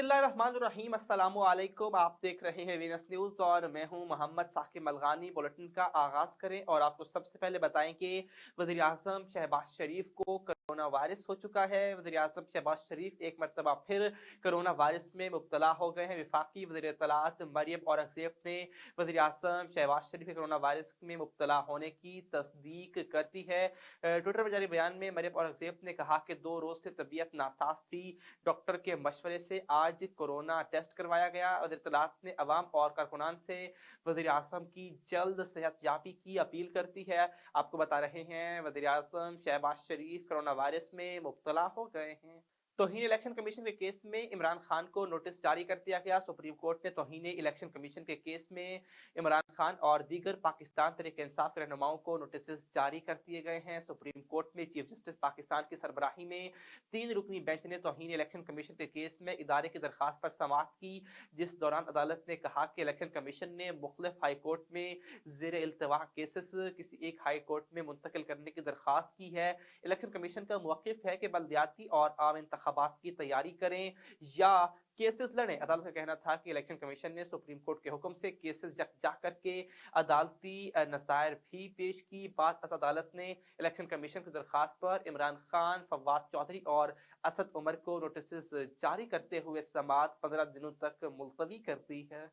बिस्मिल्लाहिर्रहमानिर्रहीम अस्सलामु अलैकुम। आप देख रहे हैं वीनस न्यूज़ और मैं हूं मोहम्मद साकिब मलगानी। बुलेटिन का आगाज़ करें और आपको सबसे पहले बताएं कि वज़ीर आज़म शहबाज शरीफ को कोरोना वायरस हो चुका है। वज़ीर आज़म शहबाज शरीफ एक मरतबा फिर कोरोना वायरस में मुब्तला हो गए हैं। वफाकी वज़ीर इत्तलात मरियम औरंगज़ेब ने वज़ीर आज़म शहबाज शरीफ के कोरोना वायरस में मुब्तला होने की तस्दीक कर दी है। ट्विटर पर जारी बयान में मरियम औरंगज़ेब ने कहा कि 2 रोज़ से तबीयत नासाज थी। डॉक्टर के मशवरे से आज कोरोना टेस्ट करवाया गया। वज़ीर इत्तलात ने अवाम और कारकुनान से वज़ीर आज़म की जल्द सेहत याबी की अपील करती है। आपको बता रहे हैं वज़ीर आज़म शहबाज शरीफ कोरोना वायरस में मुब्तला हो गए हैं। तौहीन इलेक्शन कमीशन के केस में इमरान खान को नोटिस जारी कर दिया गया। सुप्रीम कोर्ट ने तौहीन इलेक्शन कमीशन के केस में इमरान खान और दीगर पाकिस्तान तहरीक इंसाफ के रहनुमाओं को नोटिस जारी कर दिए गए हैं। सुप्रीम कोर्ट में चीफ जस्टिस पाकिस्तान की सरबराही में 3 रुकनी बेंच ने तौहीन इलेक्शन कमीशन के केस में इदारे की दरखास्त पर समाअत की, जिस दौरान अदालत ने कहा कि इलेक्शन कमीशन ने मुख्तलिफ हाई कोर्ट में ज़ेर इल्तवा केसेस किसी एक हाई कोर्ट में मुंतकिल करने की दरखास्त की है। इलेक्शन कमीशन का मौक़िफ़ है कि बल्दियाती और आम इंतखाबात की तैयारी करें या केसेस लड़ें। अदालत का कहना था कि इलेक्शन कमीशन ने सुप्रीम कोर्ट के हुक्म से केसेस यकजा करके अदालती नज़ायर भी पेश की। बाद अदालत ने इलेक्शन कमीशन की दरखास्त पर इमरान खान, फवाद चौधरी और असद उमर को नोटिस जारी करते हुए समाअत 15 दिनों तक मुलतवी कर दी है।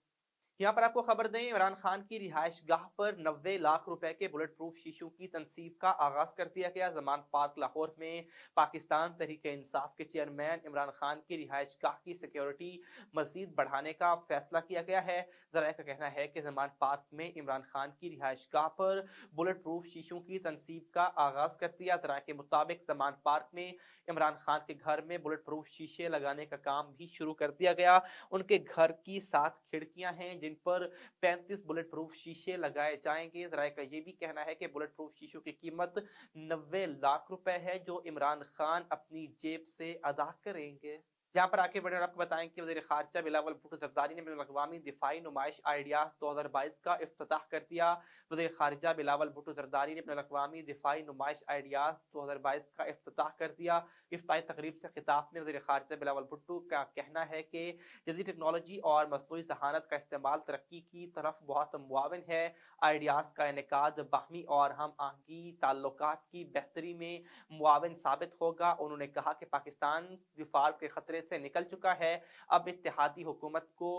यहाँ पर आपको खबर दें, इमरान खान की रिहाइश गाह पर 90 लाख रुपए के बुलेट प्रूफ शीशों की तनसीब का आगाज कर दिया गया। जमान पार्क लाहौर में पाकिस्तान तहरीक इंसाफ के चेयरमैन इमरान खान की रिहाइश गाह की सिक्योरिटी मजीद बढ़ाने का फैसला किया गया है। जराये का कहना है कि जमान पार्क में इमरान खान की रिहाइश गाह पर बुलेट प्रूफ शीशों की तनसीब का आगाज कर दिया। जराये के मुताबिक जमान पार्क में इमरान खान के घर में बुलेट प्रूफ शीशे लगाने का काम भी शुरू कर दिया गया। उनके घर की 7 खिड़कियां हैं जिन पर 35 बुलेट प्रूफ शीशे लगाए जाएंगे। जराये का ये भी कहना है कि बुलेट प्रूफ शीशों की कीमत 90 लाख रुपए है, जो इमरान खान अपनी जेब से अदा करेंगे। यहाँ पर आगे बढ़े और आपको बताएं कि वज़ीर ख़ारिजा बिलावल भुट्टो ज़रदारी ने बैनुल-अक़वामी दिफ़ाई नुमाइश आइडियाज़ 2022 का इफ्तिताह कर दिया। वज़ीर ख़ारिजा बिलावल भुट्टो ज़रदारी ने बैनुल-अक़वामी दिफ़ाई नुमाइश आइडियाज़ 2022 का इफ्तिताह कर दिया। इफ्तिताही तकरीब से खिताब में वज़ीर ख़ारिजा बिलावल भुट्टो का कहना है कि जदीद टेक्नोलॉजी और मसनूई ज़हानत का इस्तेमाल तरक्की की तरफ बहुत मुआविन है। आइडियाज़ का इनेकाद बाहमी और हम आहंगी ताल्लुकात की बेहतरी में मुआविन साबित होगा। उन्होंने कहा कि पाकिस्तान विफार के खतरे से निकल चुका है। अब इत्तेहादी हुकूमत को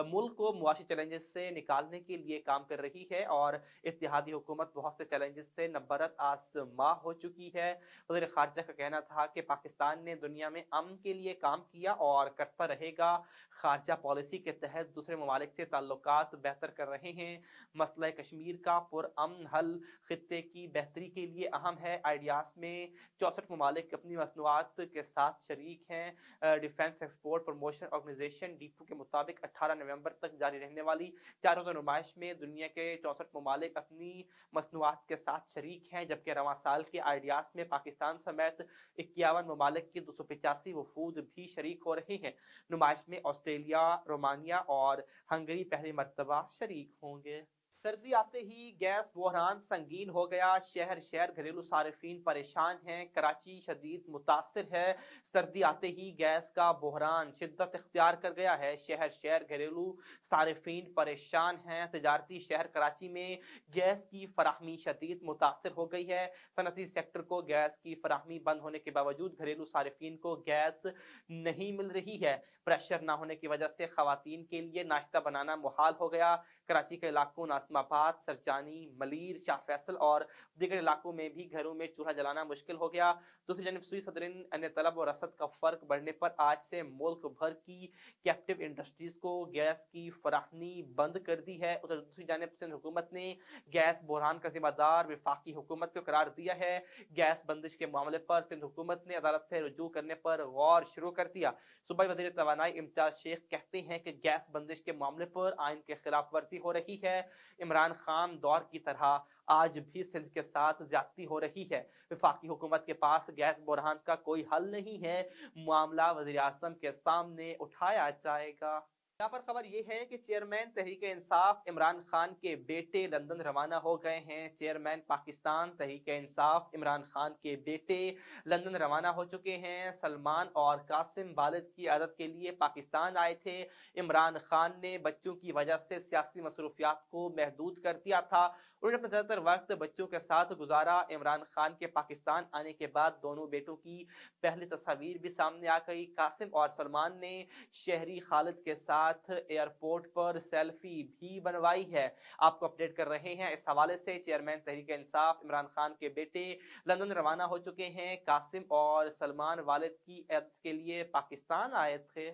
मुल्क को मुआशी चैलेंजेस से निकालने के लिए काम कर रही है और इत्तेहादी हुकूमत बहुत से चैलेंजेस से नबरत आज़मा हो चुकी है। वज़ीर ख़ारिजा का कहना था कि पाकिस्तान ने दुनिया में अमन के लिए काम किया और करता रहेगा। ख़ारिजा पॉलिसी के तहत दूसरे ममालिक से ताल्लुकात बेहतर कर रहे हैं। मसला कश्मीर का पुरअमन हल खित्ते की बेहतरी के लिए अहम है। आइडियाज़ में 64 ममालिक अपनी मसनूआत के साथ शरीक हैं। डिफेंस एक्सपोर्ट प्रमोशन ऑर्गेनाइजेशन डीपू के मुताबिक 18 नवंबर तक जारी रहने वाली 4 रोज़ा नुमाइश में दुनिया के 64 ममालिक अपनी मसनूआत के साथ शरीक हैं, जबकि रवां साल के आइडियाज़ में पाकिस्तान समेत 51 ममालिक की 285 वफूद भी शरीक हो रहे हैं। नुमाइश में ऑस्ट्रेलिया, रोमानिया और हंगरी पहली मरतबा शरीक होंगे। सर्दी आते ही गैस बहरान संगीन हो गया। शहर शहर घरेलू सार्फिन परेशान हैं। कराची शदीद मुतासिर है। सर्दी आते ही गैस का बहरान शिद्दत इख्तियार कर गया है। शहर शहर घरेलू सार्फिन परेशान हैं। तजारती शहर कराची में गैस की फराहमी शदीद मुतासिर हो गई है। सनती सेक्टर को गैस की फराहमी बंद होने के बावजूद घरेलू सार्फिन को गैस नहीं मिल रही है। प्रेशर न होने की वजह से खवातीन के लिए नाश्ता बनाना मुहाल हो गया। कराची के इलाकों नाज़िमाबाद, सरजानी, मलीर, शाह फैसल और दीगर इलाकों में भी घरों में चूल्हा जलाना मुश्किल हो गया। दूसरी जानब सुई सदरिन अन्य तलब और रसद का फ़र्क बढ़ने पर आज से मुल्क भर की कैप्टिव इंडस्ट्रीज़ को गैस की फराहमी बंद कर दी है। उधर दूसरी जानब सिंध हुकूमत ने गैस बहरान का जिम्मेदार वफाकी हुकूमत को करार दिया है। गैस बंदिश के मामले पर सिंध हुकूमत ने अदालत से रुजू करने पर गौर शुरू कर दिया। सूबाई वज़ीर तवानाई इम्तियाज शेख कहते हैं कि गैस बंदिश के मामले पर आइन की खिलाफ वर्जी हो रही है। इमरान खान दौर की तरह आज भी सिंध के साथ ज्यादती हो रही है। वफाकी हुकूमत के पास गैस बहरान का कोई हल नहीं है। मामला वज़ीर आज़म के सामने उठाया जाएगा। यहाँ पर खबर ये है कि चेयरमैन तहरीक इंसाफ इमरान खान के बेटे लंदन रवाना हो गए हैं। चेयरमैन पाकिस्तान तहरीक इंसाफ इमरान खान के बेटे लंदन रवाना हो चुके हैं। सलमान और कासिम वालिद की इयादत के लिए पाकिस्तान आए थे। इमरान खान ने बच्चों की वजह से सियासी मसरूफियात को महदूद कर दिया था। उन्होंने अपना ज़्यादातर वक्त बच्चों के साथ गुजारा। इमरान खान के पाकिस्तान आने के बाद दोनों बेटों की पहली तस्वीर भी सामने आ गई। कासिम और सलमान ने शहरी खालिद के साथ एयरपोर्ट पर सेल्फी भी बनवाई है। आपको अपडेट कर रहे हैं इस हवाले से। चेयरमैन तहरीक इंसाफ इमरान खान के बेटे लंदन रवाना हो चुके हैं। कासिम और सलमान वालिद की इयादत के लिए पाकिस्तान आए थे।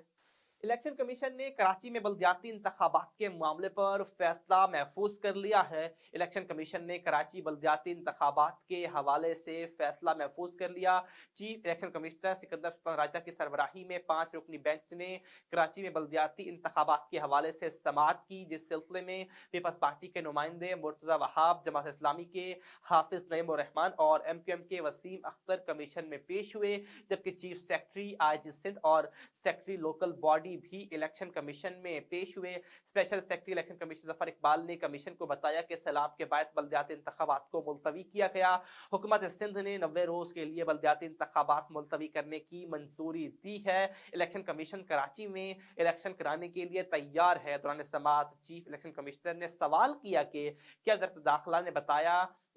इलेक्शन कमीशन ने कराची में बल्दियाती इंतखाबात के मामले पर फैसला महफूज कर लिया है। इलेक्शन कमीशन ने कराची बल्दियाती इंतखाबात के हवाले से फैसला महफूज कर लिया। Chief election commissioner Sikandar Sultan Raja की सरबराही में 5 रुकनी बेंच ने कराची में बल्दियाती इंतखाबात के हवाले से समाअत की, जिस सिलसिले में पीपल्स पार्टी के नुमाइंदे मुर्तजा वहाब, जमात इस्लामी के हाफिज नईम उर रहमान और MQM के वसीम अख्तर कमीशन में पेश हुए, जबकि चीफ सेक्रेटरी IG सिंध और सेक्रेटरी लोकल बॉडी भी इलेक्शन कमीशन में पेश हुए। Special secretary election commission Zafar Iqbal ने कमीशन को बताया कि सैलाब के बायस बल्दियाती इंतखाबात को मुलतवी किया गया। हुकूमत सिंध ने 90 रोज के लिए बल्दियाती इंतखाबात मुलतवी करने की मंजूरी दी है। इलेक्शन कमीशन कराची में इलेक्शन कराने के लिए तैयार है। दौरान समाअत चीफ इलेक्शन कमिश्नर ने सवाल किया कि क्या वज़ारत दाखिला ने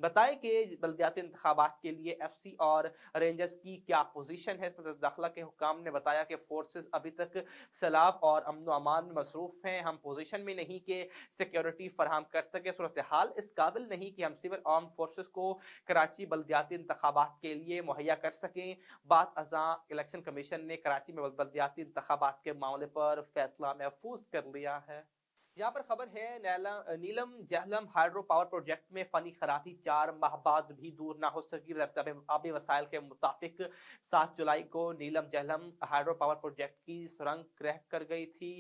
बताए कि बल्दियाती इंतखाबात के लिए FC और रेंजर्स की क्या पोजीशन है। दाखिला के हुकाम ने बताया कि फोर्सेस अभी तक सैलाब और अमन अमान में मसरूफ हैं। हम पोजीशन में नहीं कि सिक्योरिटी फराहम कर सके। सूरत हाल इस काबिल नहीं कि हम सिविल आर्म फोर्सेस को कराची बल्दियाती इंतखाबात के लिए मुहैया कर सकें। बाद अज़ां इलेक्शन कमीशन ने कराची में बल्दियाती इंतखाबात के मामले पर फैसला महफूज कर लिया है। यहाँ पर खबर है नीलम जहलम हाइड्रो पावर प्रोजेक्ट में फनी खराबी 4 माह बाद भी दूर ना हो सकी। आबी वसाइल के मुताबिक 7 जुलाई को नीलम जहलम हाइड्रो पावर प्रोजेक्ट की सुरंग क्रैक कर गई थी,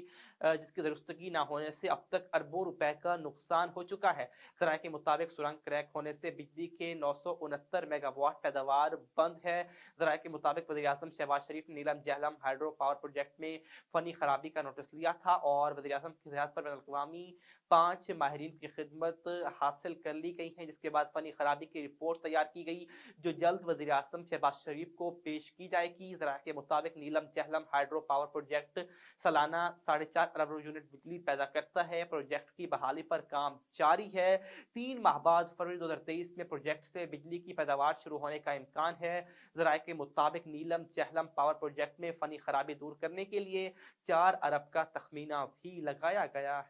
जिसकी दुरुस्तगी ना होने से अब तक अरबों रुपए का नुकसान हो चुका है। जराये के मुताबिक सुरंग क्रैक होने से बिजली के 969 मेगावाट पैदावार बंद है। जराये के मुताबिक वज़ीर आज़म शहबाज शरीफ ने नीलम जहलम हाइड्रो पावर प्रोजेक्ट में फनी खराबी का नोटिस लिया था और वज़ीर आज़म की हिदायत पर अक़वामी 5 माहिरीन की खिदमत हासिल कर ली गई है, जिसके बाद फनी खराबी की रिपोर्ट तैयार की गई, जो जल्द वज़ीर आज़म शहबाज शरीफ को पेश की जाएगी। ज़राये के मुताबिक नीलम जहलम हाइड्रो पावर प्रोजेक्ट सालाना 4.5 अरब यूनिट बिजली पैदा करता है। प्रोजेक्ट की बहाली पर काम जारी है। 3 माह बाद फरवरी 2023 में प्रोजेक्ट से बिजली की पैदावार शुरू होने का इम्कान है। ज़राये के मुताबिक नीलम जहलम पावर प्रोजेक्ट में फनी खराबी दूर करने के लिए 4 अरब का तखमीना भी लगाया गया है।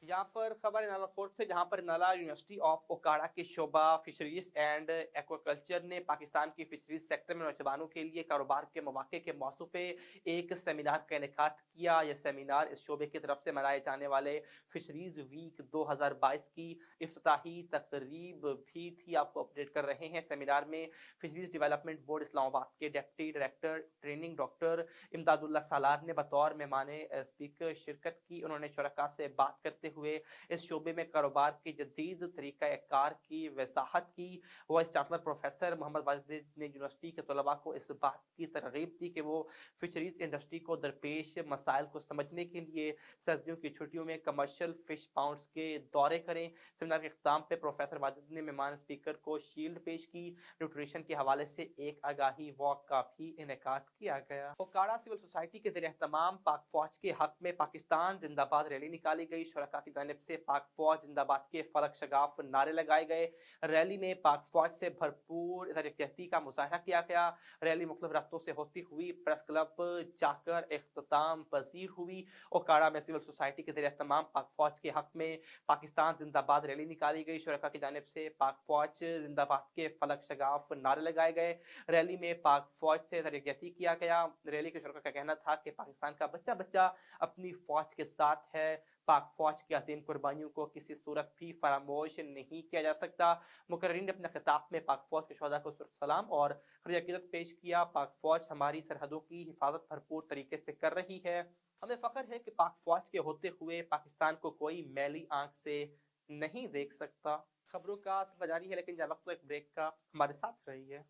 यहाँ पर खबर नालाखोर से, जहाँ पर नाला यूनिवर्सिटी ऑफ ओकाड़ा के शोबा फिशरीज एंड एक्वाकल्चर ने पाकिस्तान की फिशरीज सेक्टर में नौजवानों के लिए कारोबार के मौके के मौजू पे एक सेमिनार का इनेकाद किया। यह सेमिनार इस शोबे की तरफ से मनाए जाने वाले फिशरीज वीक 2022 की इफ्तिताही तकरीब भी थी। आपको अपडेट कर रहे हैं। सेमिनार में फिशरीज डेवलपमेंट बोर्ड इस्लामाबाद के deputy director training doctor Imdadullah Salar ने बतौर मेहमान स्पीकर शिरकत की। उन्होंने शुरका से बात करते हुए इस शोबे में कारोबार के जदीद तरीका कार की वजाहत की। Vice chancellor professor Mohammad Wajid ने यूनिवर्सिटी के तलबा को इस बात की तरगीब दी कि वो फिशरीज इंडस्ट्री को दरपेश मसाइल को समझने के लिए सर्दियों की छुट्टियों में कमर्शियल फिश पाउंड्स के दौरे करें। सेमिनार के अख्ताम पे प्रोफेसर वाजिद ने मेहमान स्पीकर को शील्ड पेश की। न्यूट्रिशन के हवाले से एक आगाही वॉक का भी इनेकाद किया गया। ओकाड़ा सिविल सोसाइटी के ज़रिए एहतमाम पाक फौज के हक में पाकिस्तान जिंदाबाद रैली निकाली गई। शुरका की जानिब से पाक फौज जिंदाबाद के फलक शगाफ नारे लगाए गए। रैली में पाक फौज से भरपूर इज़हार-ए-यकजहती का मुजाहरा किया गया। रैली मुख्तलिफ रास्तों से होती हुई प्रेस क्लब जाकर इख्तिताम पजीर हुई। ओकाड़ा में सिविल सोसाइटी के ज़रिए एहतमाम पाक फौज के हक में पाकिस्तान जिंदाबाद रैली निकाली गई। शुरका की जानिब से पाक फौज जिंदाबाद के फलक शगाफ नारे लगाए गए। रैली में पाक फौज से इज़हार-ए-यकजहती किया गया। रैली के शुरका का कहना था कि पाकिस्तान का बच्चा बच्चा अपनी फौज के साथ है। पाक फौज की अजीम कुर्बानियों को किसी सूरत भी फरामोश नहीं किया जा सकता। मुकर्रीन ने अपने खिताब में पाक फौज के शोहदा को सलाम और खराज-ए-अकीदत पेश किया। पाक फौज हमारी सरहदों की हिफाजत भरपूर तरीके से कर रही है। हमें फख्र है कि पाक फौज के होते हुए पाकिस्तान को कोई मैली आंख से नहीं देख सकता। खबरों का सिलसिला जारी है, लेकिन जब वक्त एक ब्रेक का, हमारे साथ रहिए।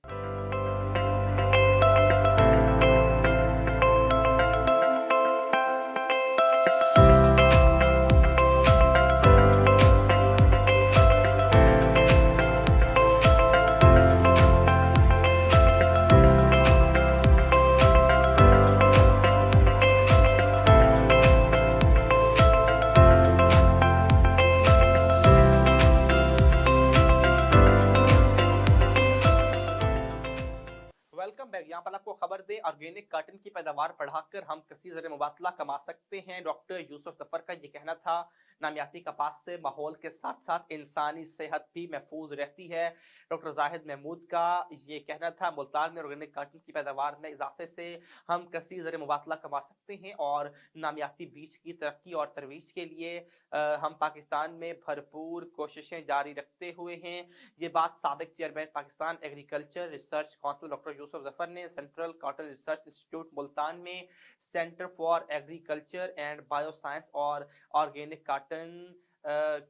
Welcome back. यहाँ पर आपको खबर दें, ऑर्गेनिक कॉटन की पैदावार बढ़ाकर हम कसीर ज़र मुबादला कमा सकते हैं। डॉक्टर यूसुफ जफर का ये कहना था। नामियाती कपास से माहौल के साथ साथ इंसानी सेहत भी महफूज रहती है। डॉक्टर जाहिद महमूद का ये कहना था। मुल्तान में ऑर्गेनिक कॉटन की पैदावार में इजाफे से हम कसीर ज़र मुबादला कमा सकते हैं और नामियाती बीज की तरक्की और तरवीज के लिए हम पाकिस्तान में भरपूर कोशिशें जारी रखते हुए हैं। ये बात साबिक chairman Pakistan agriculture research council doctor Yusuf Zafar ने central cotton research institute Multan में centre for agriculture and bio science और ऑर्गेनिक कॉटन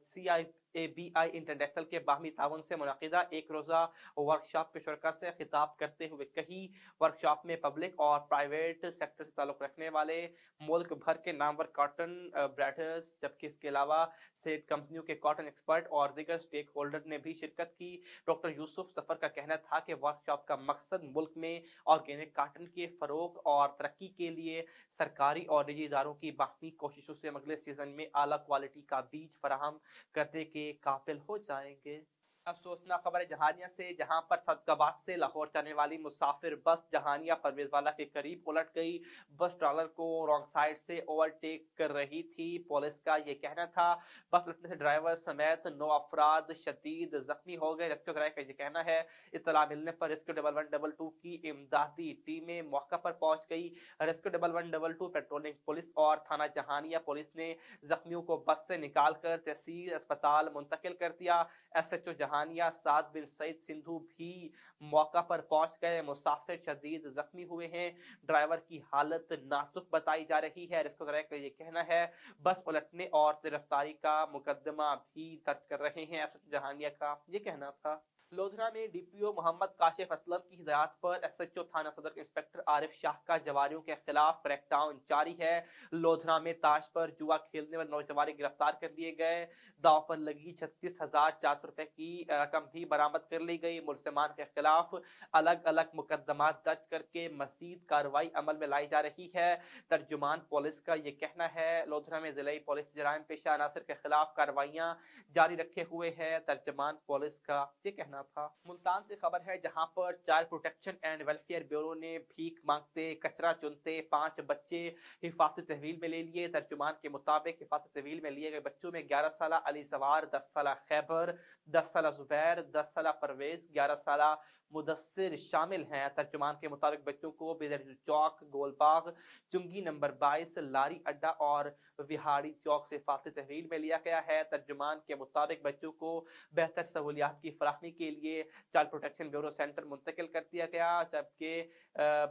CIABI इंटरनेशनल के बाहमी ताउन से मुनक़िदा एक रोज़ा वर्कशॉप के शुरका से खिताब करते हुए कही। वर्कशॉप में पब्लिक और प्राइवेट सेक्टर से ताल्लुक़ रखने वाले मुल्क भर के नामवर कॉटन ब्रांडर्स, जबकि इसके अलावा सेड कंपनियों के कॉटन एक्सपर्ट और दीगर स्टेक होल्डर ने भी शिरकत की। डॉक्टर यूसुफ जफर का कहना था कि वर्कशॉप का मकसद मुल्क में ऑर्गेनिक कॉटन के फ़रोग़ और तरक्की के लिए सरकारी और निजी इदारों की बाहमी कोशिशों से अगले सीजन में आला क्वालिटी का बीज फराहम करने के काबिल हो जाएंगे। अब सोचना खबर है जहानिया से, जहां पर सदकाबाद से लाहौर जाने वाली मुसाफिर बस जहानिया परवेज़वाला के करीब उलट गई। बस ट्रॉलर को रॉन्ग साइड से ओवरटेक कर रही थी। पुलिस का ये कहना था। बस उलटने से ड्राइवर समेत 9 अफराद शदीद जख्मी हो गए। रेस्क्यू ड्राइवर का ये कहना है। इत्तला मिलने पर रेस्क्यू 1112 की इमदादी टीमें मौका पर पहुंच गई। रेस्क्यू 1112 पेट्रोलिंग पुलिस और थाना जहानिया पुलिस ने जख्मियों को बस से निकालकर तहसील अस्पताल मुंतकिल कर दिया। SHO जहानिया साद बिन सईद सिंधु भी मौका पर पहुंच गए। मुसाफिर शदीद जख्मी हुए हैं। ड्राइवर की हालत नाजुक बताई जा रही है। रेस्क्यू ड्राइवर का ये कहना है। बस पलटने और गिरफ्तारी का मुकदमा भी दर्ज कर रहे हैं। SHO जहानिया का ये कहना था। लोधरा में DPO मोहम्मद काशिफ असलम की हिदायत पर SHO थाना सदर इंस्पेक्टर आरिफ शाह का जवारियों के खिलाफ क्रैकडाउन जारी है। लोधरा में ताश पर जुआ खेलने वाले नौजवान गिरफ्तार कर लिए गए। दाव पर लगी 36,400 रुपए की रकम भी बरामद कर ली गई। मुलजमान के खिलाफ अलग अलग मुकदमात दर्ज करके मजीद कार्रवाई अमल में लाई जा रही है। तर्जुमान पुलिस का ये कहना है। लोधरा में जिले पुलिस जराइम पेशा अनासर के खिलाफ कार्रवाइयां जारी रखे हुए है। तर्जुमान पुलिस का ये कहना था। मुल्तान से खबर है, जहां पर child protection and welfare bureau ने भीख मांगते कचरा चुनते 5 बच्चे हिफाजती तहवील में ले लिए। तर्जुमान के मुताबिक हिफाजती तहवील में लिए गए बच्चों में 11 साल अली सवार, 10 साल खैबर, 10 साल जुबैर, 10 साल परवेज, 11 साल मुदस्सिर शामिल हैं। तर्जुमान के मुताबिक बच्चों को बेदर चौक, गोलबाग, चुंगी नंबर 22, लारी अड्डा और विहाड़ी चौक से हिफाजती तहवील में लिया गया है। तर्जुमान के मुताबिक बच्चों को बेहतर सहूलियात की फराहमी के लिए चाइल्ड प्रोटेक्शन ब्यूरो सेंटर मुंतकिल कर दिया गया, जबकि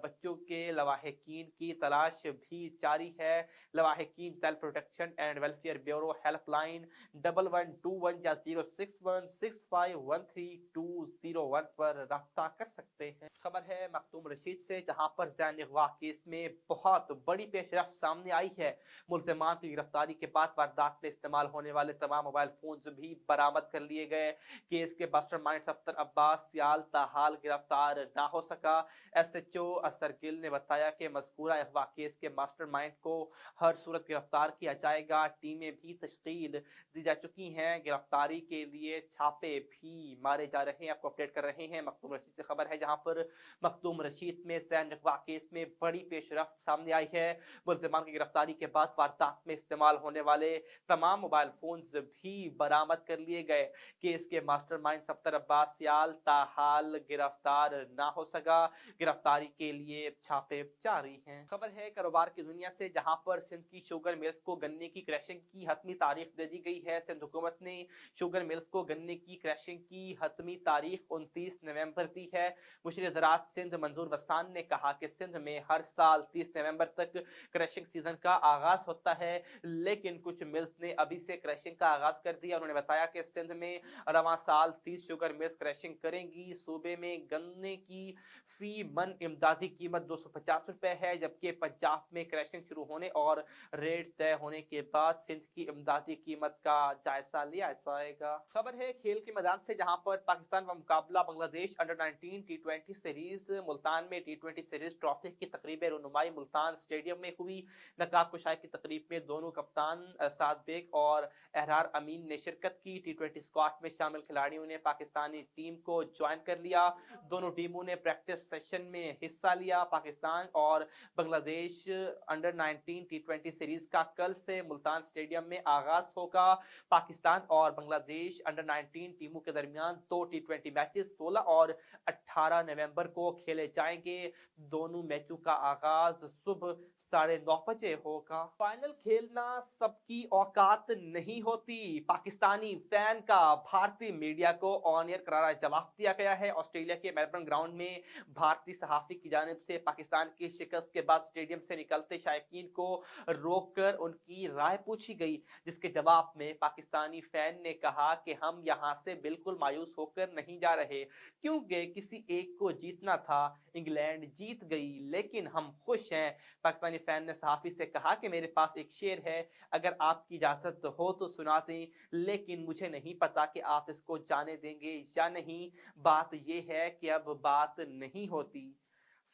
बच्चों के लवाहिकीन की तलाश भी जारी है। लवाहिकीन child protection and welfare bureau helpline 1121 या 06165132201 पर राब्ता कर सकते हैं। खबर है मखदूम रशीद से, जहां पर ज़ैन अगवा केस में बहुत बड़ी पेशरफ्त सामने आई है। मुल्ज़िमान की गिरफ्तारी के बाद वारदात में इस्तेमाल होने वाले तमाम मोबाइल फोन्स भी बरामद कर लिए गए। केस के मास्टरमाइंड अख्तर अब्बास सियाल ताहाल गिरफ्तार ना हो सका। SHO असर गिल ने बताया कि मज़कूरा अगवा केस के मास्टरमाइंड को हर सूरत गिरफ्तार किया जाएगा। टीमें भी तश्कील दी जा चुकी हैं। गिरफ्तारी के लिए छापे भी मारे जा रहे हैं। आपको अपडेट कर रहे हैं। मखदूम रशीद से खबर है, जहां पर मखदूम रशीद में ज़ैन अगवा केस में बड़ी पेशरफ्त सामने आई है। मुल्ज़िमान की गिरफ्तारी के बाद वारदात में इस्तेमाल होने वाले तमाम मोबाइल फोन्स भी बरामद कर लिए गए। केस के मास्टरमाइंड अख्तर अब्बास सियाल ताहाल गिरफ्तार ना हो सका। गिरफ्तारी के लिए छापे जारी हैं। खबर है कारोबार की दुनिया से, जहां पर सिंध की शुगर मिल्स को गन्ने की क्रैशिंग की हतमी तारीख दे दी गई है। सिंध हुकूमत ने शुगर मिल्स को गन्ने की क्रैशिंग की हतमी तारीख 29 नवंबर दी है। मुशीर ज़राअत सिंध मंजूर वसान ने कहा कि सिंध में हर साल 30 नवंबर तक क्रैशिंग सीजन का आगाज होता है, लेकिन कुछ मिल्स ने अभी से क्रैशिंग का आगाज कर दिया। उन्होंने बताया कि सिंध में रवां साल 30 शुगर मिल्स क्रैशिंग करेंगी। सूबे में गन्ने की फी मन इमदादी कीमत 250 रुपए है, जबकि पंजाब में क्रैशिंग शुरू होने और रेट तय होने के बाद सिंध की इमदादी कीमत का जायजा लिया जाएगा। खबर है खेल के मैदान से, जहां पर पाकिस्तान का मुकाबला Bangladesh under 19 T20 series Multan में T20 सीरीज ट्रॉफी की तकरीब रुनुमाई मुल्तान स्टेडियम में हुई। नकाब कुशाई की तकरीब में दोनों कप्तान साद बेग और एहरार अमीन ने शिरकत की। T20 स्क्वाड में शामिल खिलाड़ियों ने पाकिस्तानी टीम को ज्वाइन कर लिया। दोनों टीमों ने प्रैक्टिस सेशन में हिस्सा लिया। पाकिस्तान और बांग्लादेश अंडर 19 T20 सीरीज का कल से मुल्तान स्टेडियम में आगाज होगा। पाकिस्तान और बांग्लादेश अंडर 19 टीमों के दरमियान 2 T20 मैचेस 16 और 18 नवंबर को खेले जाएंगे। दोनों मैचों का आगाज सुबह 9:30 बजे होगा। फाइनल खेलना सबकी औकात नहीं होती, पाकिस्तानी फैन का भारतीय मीडिया को ऑन एयर करारा जवाब दिया गया है। ऑस्ट्रेलिया के मेलबर्न ग्राउंड में भारतीय सहाफी की जानिब से पाकिस्तान की शिकस्त के बाद स्टेडियम से निकलते शायकीन को रोककर उनकी राय पूछी गई, जिसके जवाब में पाकिस्तानी फैन ने कहा कि हम यहां से बिल्कुल मायूस होकर नहीं जा रहे, क्योंकि किसी एक को जीतना था। इंग्लैंड जीत गई लेकिन हम खुश हैं। पाकिस्तानी फैन ने सहाफी से कहा कि मेरे पास एक शेर है, अगर आपकी इजाजत हो तो सुना दें, लेकिन मुझे नहीं पता कि आप इसको जाने देंगे या नहीं। बात यह है कि अब बात नहीं होती।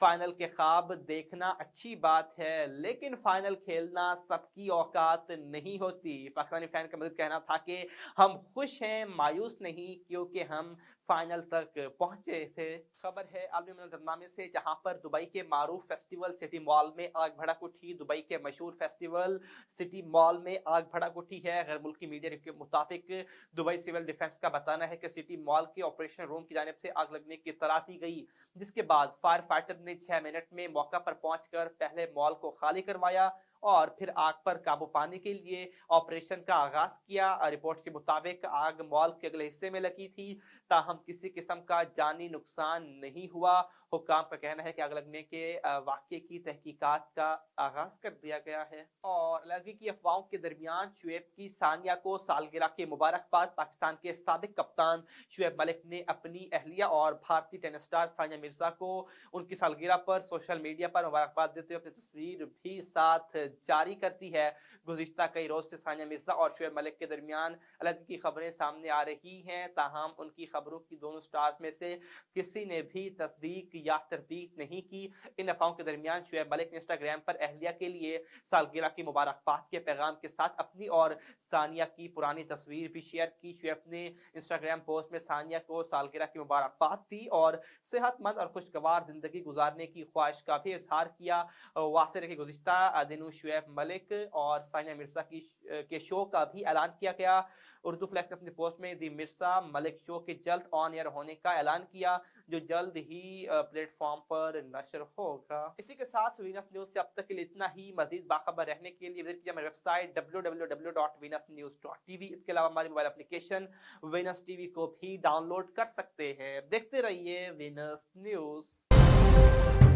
फाइनल के ख्वाब देखना अच्छी बात है, लेकिन फाइनल खेलना सबकी औकात नहीं होती। पाकिस्तानी फैन का मजीद कहना था कि हम खुश हैं, मायूस नहीं, क्योंकि हम फाइनल तक पहुंचे थे। खबर है आलमी मंजरनामे से, जहां पर दुबई के मारूफ फेस्टिवल सिटी मॉल में आग भड़क उठी। दुबई के मशहूर फेस्टिवल सिटी मॉल में आग भड़क उठी है। गैर मुल्की मीडिया के मुताबिक दुबई सिविल डिफेंस का बताना है कि सिटी मॉल के ऑपरेशन रूम की जानिब से आग लगने की इत्तला दी गई, जिसके बाद फायर फाइटर ने 6 मिनट में मौका पर पहुंचकर पहले मॉल को खाली करवाया और फिर आग पर काबू पाने के लिए ऑपरेशन का आगाज किया। रिपोर्ट के मुताबिक आग मॉल के अगले हिस्से में लगी थी, ताहम किसी किस्म का जानी नुकसान नहीं हुआ। हुक्काम का कहना है कि आग लगने के वाक़ये की तहकीकात का आगाज कर दिया गया है। और एलर्जी की अफवाहों के दरमियान शुएब की सानिया को सालगिरह की मुबारकबाद। पाकिस्तान के साबिक कप्तान शुएब मलिक ने अपनी अहलिया और भारतीय टेनिस स्टार सानिया मिर्जा को उनकी सालगिरह पर सोशल मीडिया पर मुबारकबाद देते हुए अपनी तस्वीर भी साथ जारी करती है। गुज़िश्ता कई रोज से सानिया मिर्जा और शुएब मलिक के दरमियान अलग की खबरें सामने आ रही हैं, ताहम उनकी खबरों की दोनों स्टार्स में से किसी ने भी तस्दीक या तरदीद नहीं की। इन अफवाहों के दरमियान शुएब मलिक ने इंस्टाग्राम पर अहलिया के लिए सालगिरह की मुबारकबाद के पैगाम के साथ अपनी और सानिया की पुरानी तस्वीर भी शेयर की। शुएब ने इंस्टाग्राम पोस्ट में सानिया को सालगिरह की मुबारकबाद दी और सेहतमंद और खुशगवार जिंदगी गुजारने की ख्वाहिश का भी इजहार किया। वासिर के गुज़िश्ता दिनों शुएब मलिक और सानिया मिर्जा के शो का भी ऐलान किया गया। उर्दू फ्लेक्स ने अपनी पोस्ट में दी मिर्जा मलिक शो के जल्द ऑन एयर होने का ऐलान किया, जो जल्द ही प्लेटफॉर्म पर नशर होगा। इसी के साथ वीनस न्यूज से अब तक के लिए इतना ही। मजीद बाखबर रहने के लिए विजिट कीजिए हमारी वेबसाइट www.venusnews.tv। इसके अलावा हमारी मोबाइल एप्लीकेशन वीनस टीवी को भी डाउनलोड कर सकते हैं। देखते रहिए वीनस न्यूज।